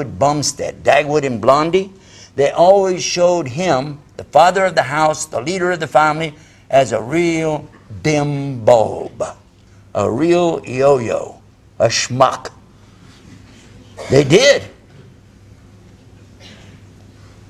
Bumstead, Dagwood and Blondie, they always showed him, the father of the house, the leader of the family, as a real dim bulb, a real yo-yo, a schmuck. They did.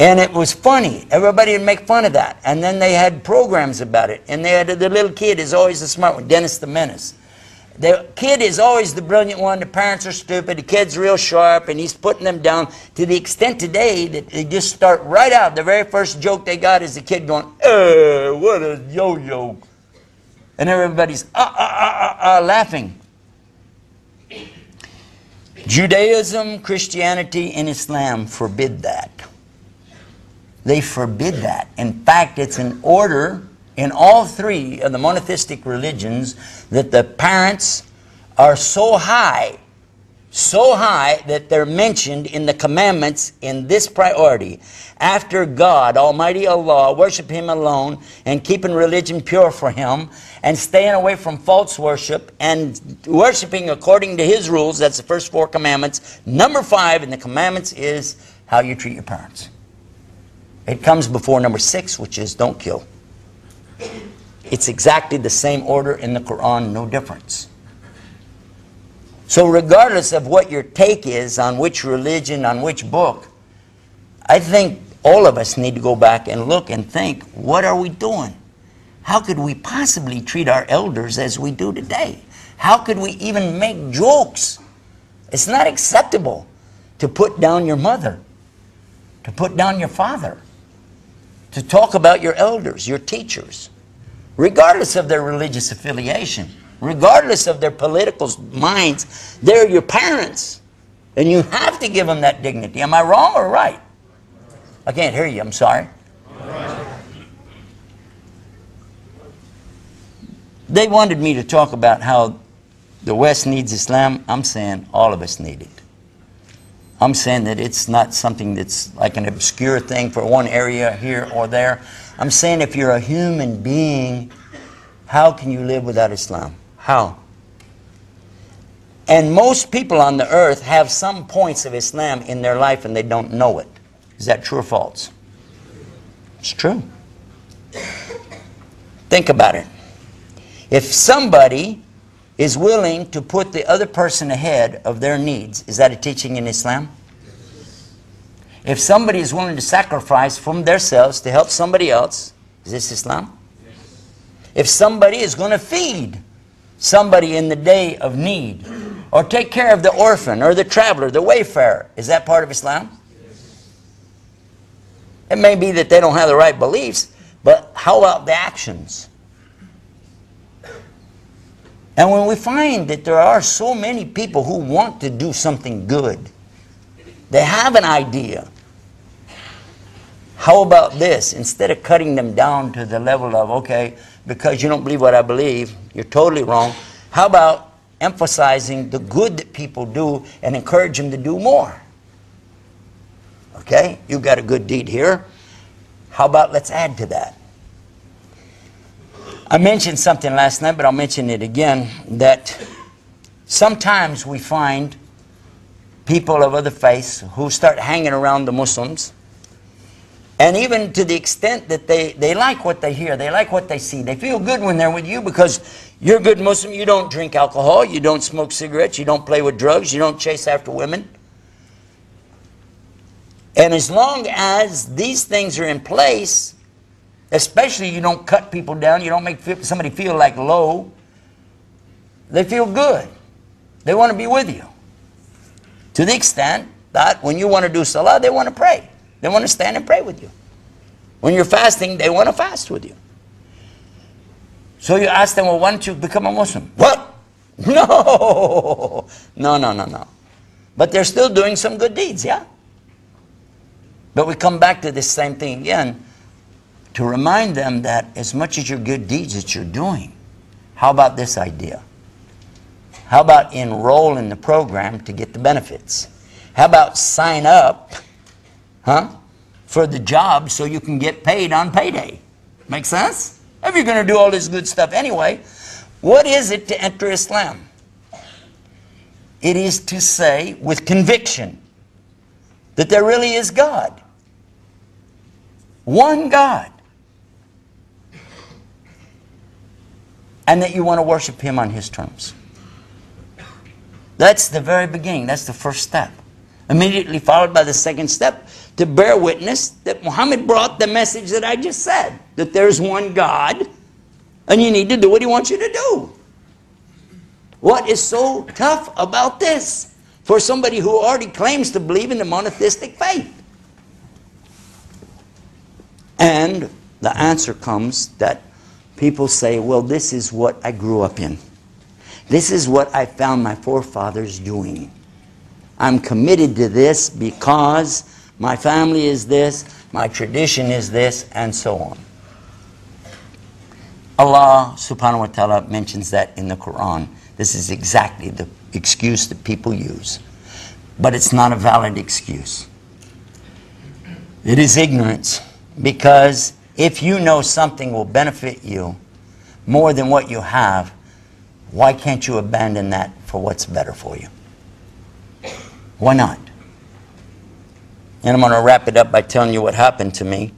And it was funny. Everybody would make fun of that. And then they had programs about it. And they had the little kid is always the smart one, Dennis the Menace. The kid is always the brilliant one. The parents are stupid. The kid's real sharp, and he's putting them down to the extent today that they just start right out. The very first joke they got is the kid going, what a yo-yo. And everybody's laughing. Judaism, Christianity, and Islam forbid that. They forbid that. In fact, it's an order in all three of the monotheistic religions that the parents are so high that they're mentioned in the commandments in this priority. After God, Almighty Allah, worship Him alone and keeping religion pure for Him and staying away from false worship and worshiping according to His rules. That's the first 4 commandments. Number 5 in the commandments is how you treat your parents. It comes before number 6, which is don't kill. It's exactly the same order in the Quran, no difference. So regardless of what your take is on which religion, on which book, I think all of us need to go back and look and think, what are we doing? How could we possibly treat our elders as we do today? How could we even make jokes? It's not acceptable to put down your mother, to put down your father, to talk about your elders, your teachers, regardless of their religious affiliation, regardless of their political minds. They're your parents, and you have to give them that dignity. Am I wrong or right? I can't hear you, I'm sorry. They wanted me to talk about how the West needs Islam. I'm saying all of us need it. I'm saying that it's not something that's like an obscure thing for one area here or there. I'm saying if you're a human being, how can you live without Islam? How? And most people on the earth have some points of Islam in their life and they don't know it. Is that true or false? It's true. Think about it. If somebody is willing to put the other person ahead of their needs, is that a teaching in Islam? If somebody is willing to sacrifice from themselves to help somebody else, is this Islam? If somebody is going to feed somebody in the day of need, or take care of the orphan, or the traveler, the wayfarer, is that part of Islam? It may be that they don't have the right beliefs, but how about the actions? And when we find that there are so many people who want to do something good, they have an idea. How about this? Instead of cutting them down to the level of, okay, because you don't believe what I believe, you're totally wrong. How about emphasizing the good that people do and encourage them to do more? Okay, you've got a good deed here. How about let's add to that? I mentioned something last night, but I'll mention it again, that sometimes we find people of other faiths who start hanging around the Muslims, and even to the extent that they like what they hear, they like what they see. They feel good when they're with you because you're a good Muslim, you don't drink alcohol, you don't smoke cigarettes, you don't play with drugs, you don't chase after women. And as long as these things are in place, especially you don't cut people down, you don't make somebody feel like low, they feel good. They want to be with you. To the extent that when you want to do salah, they want to pray. They want to stand and pray with you. When you're fasting, they want to fast with you. So you ask them, well, why don't you become a Muslim? What? No. No. But they're still doing some good deeds, yeah? But we come back to this same thing again, to remind them that as much as your good deeds that you're doing, how about this idea? How about enroll in the program to get the benefits? How about sign up for the job so you can get paid on payday? Make sense? If you're going to do all this good stuff anyway, what is it to enter Islam? It is to say with conviction, that there really is God. One God. And that you want to worship Him on His terms. That's the very beginning. That's the first step. Immediately followed by the second step, to bear witness that Muhammad brought the message that I just said, that there's one God, and you need to do what He wants you to do. What is so tough about this for somebody who already claims to believe in the monotheistic faith? And the answer comes that people say, well, this is what I grew up in. This is what I found my forefathers doing. I'm committed to this because my family is this, my tradition is this, and so on. Allah subhanahu wa ta'ala mentions that in the Quran. This is exactly the excuse that people use. But it's not a valid excuse. It is ignorance. Because if you know something will benefit you more than what you have, why can't you abandon that for what's better for you? Why not? And I'm going to wrap it up by telling you what happened to me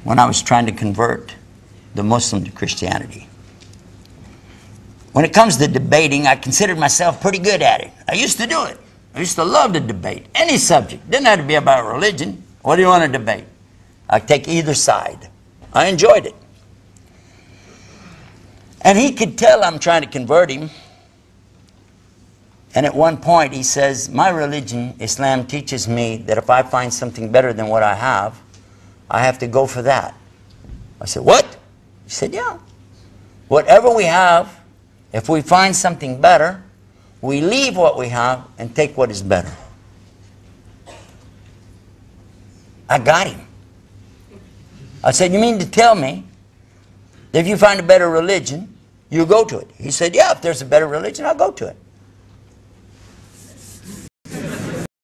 when I was trying to convert the Muslim to Christianity. When it comes to debating, I considered myself pretty good at it. I used to do it. I used to love to debate. Any subject. Didn't have to be about religion. What do you want to debate? I'd take either side. I enjoyed it. And he could tell I'm trying to convert him. And at one point he says, my religion, Islam, teaches me that if I find something better than what I have to go for that. I said, what? He said, yeah. Whatever we have, if we find something better, we leave what we have and take what is better. I got him. I said, you mean to tell me that if you find a better religion, you go to it? He said, yeah, if there's a better religion, I'll go to it.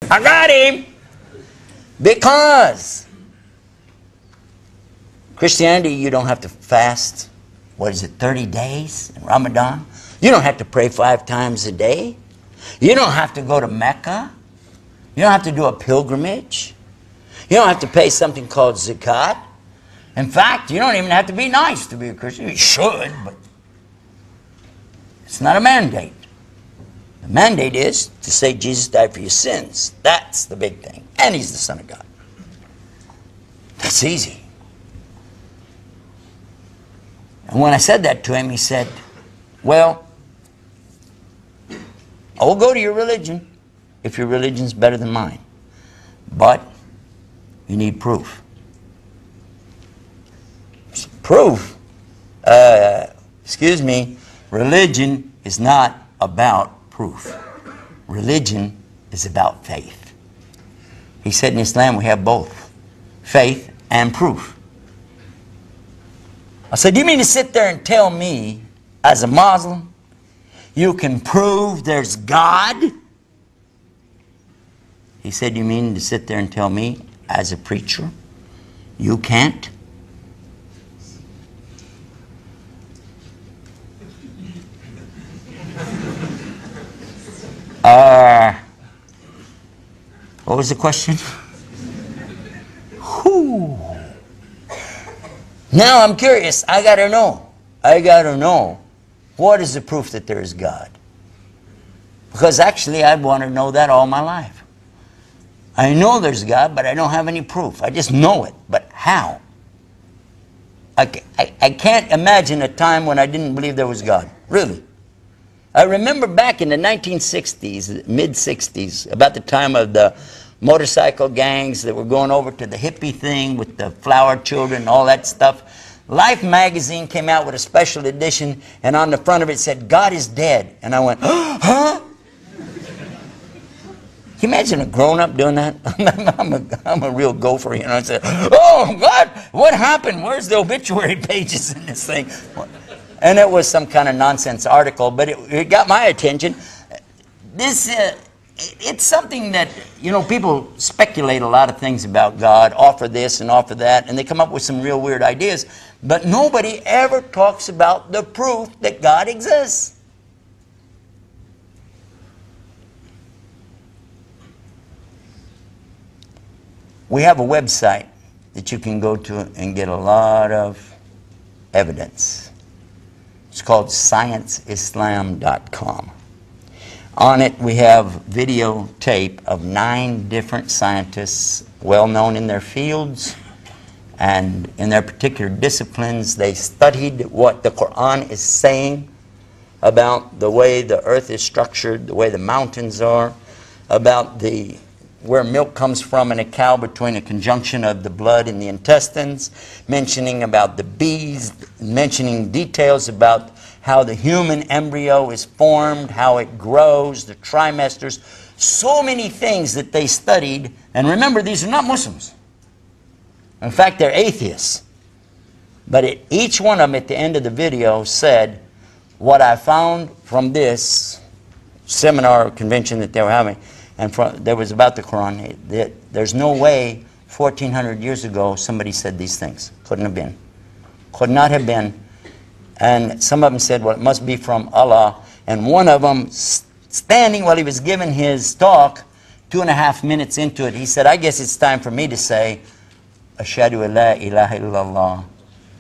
I got him. Because Christianity, you don't have to fast, 30 days in Ramadan? You don't have to pray 5 times a day. You don't have to go to Mecca. You don't have to do a pilgrimage. You don't have to pay something called zakat. In fact, you don't even have to be nice to be a Christian. You should, but it's not a mandate. The mandate is to say Jesus died for your sins. That's the big thing. And He's the Son of God. That's easy. And when I said that to him, he said, well, I will go to your religion if your religion's better than mine. But you need proof. Proof? Excuse me, religion is not about proof. Religion is about faith. He said in Islam we have both, faith and proof. I said, do you mean to sit there and tell me, as a Muslim, you can prove there's God? He said, you mean to sit there and tell me, as a preacher, you can't? What was the question? Whew. Now I'm curious. I got to know. What is the proof that there is God? Because actually I'd want to know that all my life. I know there's God, but I don't have any proof. I just know it. But how? I can't imagine a time when I didn't believe there was God. Really. I remember back in the 1960s, mid-60s, about the time of the motorcycle gangs that were going over to the hippie thing with the flower children and all that stuff. Life magazine came out with a special edition, and on the front of it said, God is dead. And I went, huh? Can you imagine a grown-up doing that? I'm a real gopher, you know. I said, oh, God, what happened? Where's the obituary pages in this thing? And it was some kind of nonsense article, but it got my attention. This, it's something that, you know, people speculate a lot of things about God, offer this and offer that, and they come up with some real weird ideas. But nobody ever talks about the proof that God exists. We have a website that you can go to and get a lot of evidence. It's called ScienceIslam.com. On it we have videotape of 9 different scientists well known in their fields and in their particular disciplines. They studied what the Quran is saying about the way the earth is structured, the way the mountains are, about where milk comes from in a cow between a conjunction of the blood and the intestines, mentioning about the bees, mentioning details about how the human embryo is formed, how it grows, the trimesters, so many things that they studied. And remember, these are not Muslims. In fact, they're atheists. But each one of them at the end of the video said, what I found from this seminar or convention that they were having, and there was about the Quran, there's no way 1400 years ago somebody said these things. Couldn't have been. Could not have been. And some of them said, well, it must be from Allah. And one of them, standing while he was giving his talk, 2.5 minutes into it, he said, I guess it's time for me to say, Ashhadu an la ilaha illallah,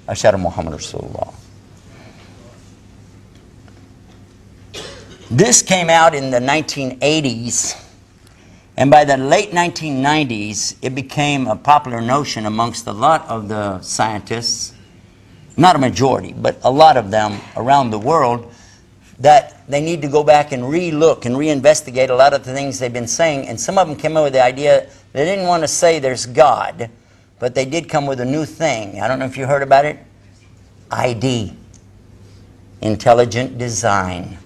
Ashhadu Muhammad Rasulullah. This came out in the 1980s, and by the late 1990s, it became a popular notion amongst a lot of the scientists, not a majority, but a lot of them around the world, that they need to go back and re-look and reinvestigate a lot of the things they've been saying. And some of them came up with the idea, they didn't want to say there's God, but they did come with a new thing. I don't know if you heard about it. ID. Intelligent design.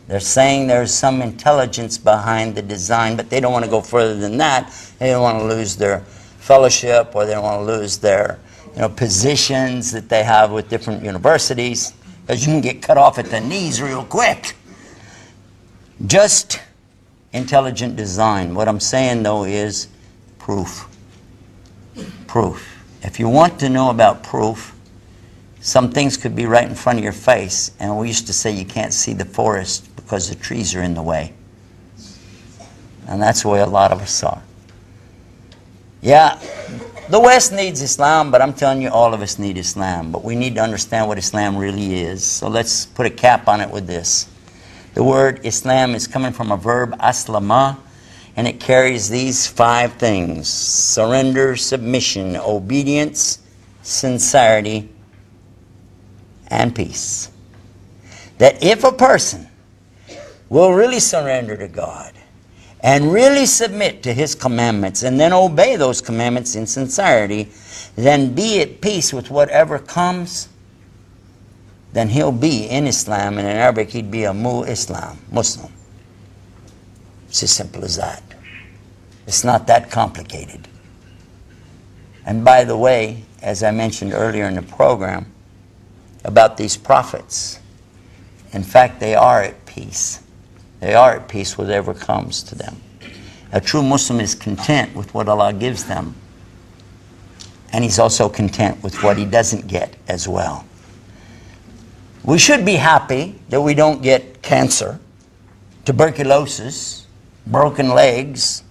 They're saying there's some intelligence behind the design, but they don't want to go further than that. They don't want to lose their fellowship, or they don't want to lose their positions that they have with different universities, because you can get cut off at the knees real quick. Just intelligent design. What I'm saying, though, is proof. Proof. If you want to know about proof, some things could be right in front of your face, and we used to say you can't see the forest because the trees are in the way. And that's the way a lot of us are. Yeah, the West needs Islam, but I'm telling you, all of us need Islam. But we need to understand what Islam really is. So let's put a cap on it with this. The word Islam is coming from a verb, aslama, and it carries these 5 things: surrender, submission, obedience, sincerity, and peace. That if a person will really surrender to God and really submit to His commandments and then obey those commandments in sincerity, then be at peace with whatever comes, then he'll be in Islam, and in Arabic he'd be a Muslim. It's as simple as that. It's not that complicated. And by the way, as I mentioned earlier in the program about these prophets, in fact they are at peace. They are at peace with whatever comes to them. A true Muslim is content with what Allah gives them, and he's also content with what he doesn't get as well. We should be happy that we don't get cancer, tuberculosis, broken legs.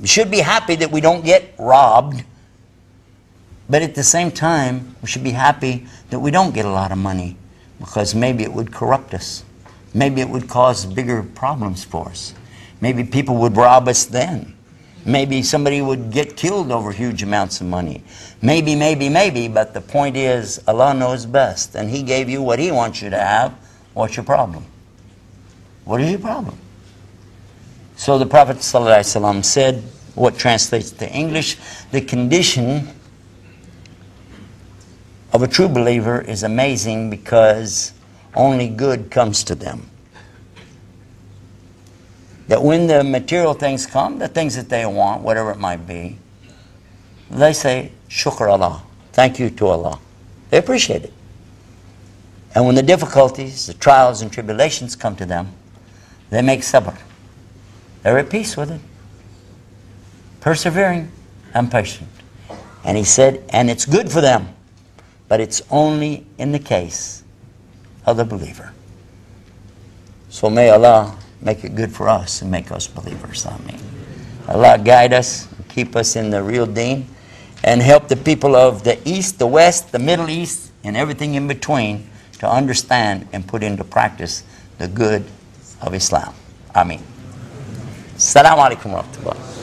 We should be happy that we don't get robbed. But at the same time, we should be happy that we don't get a lot of money, because maybe it would corrupt us. Maybe it would cause bigger problems for us. Maybe people would rob us then. Maybe somebody would get killed over huge amounts of money. Maybe, but the point is, Allah knows best, and He gave you what He wants you to have. What's your problem? What is your problem? So the Prophet ﷺ said, what translates to English, the condition of a true believer is amazing, because only good comes to them. That when the material things come, the things that they want, whatever it might be, they say, Shukr Allah, thank you to Allah. They appreciate it. And when the difficulties, the trials and tribulations come to them, they make sabr. They're at peace with it. Persevering and patient. And he said, and it's good for them, but it's only in the case of the believer. So may Allah make it good for us and make us believers. Ameen. Allah guide us and keep us in the real deen, and help the people of the East, the West, the Middle East, and everything in between to understand and put into practice the good of Islam. Ameen. Assalamu alaikum wa rahmatullah.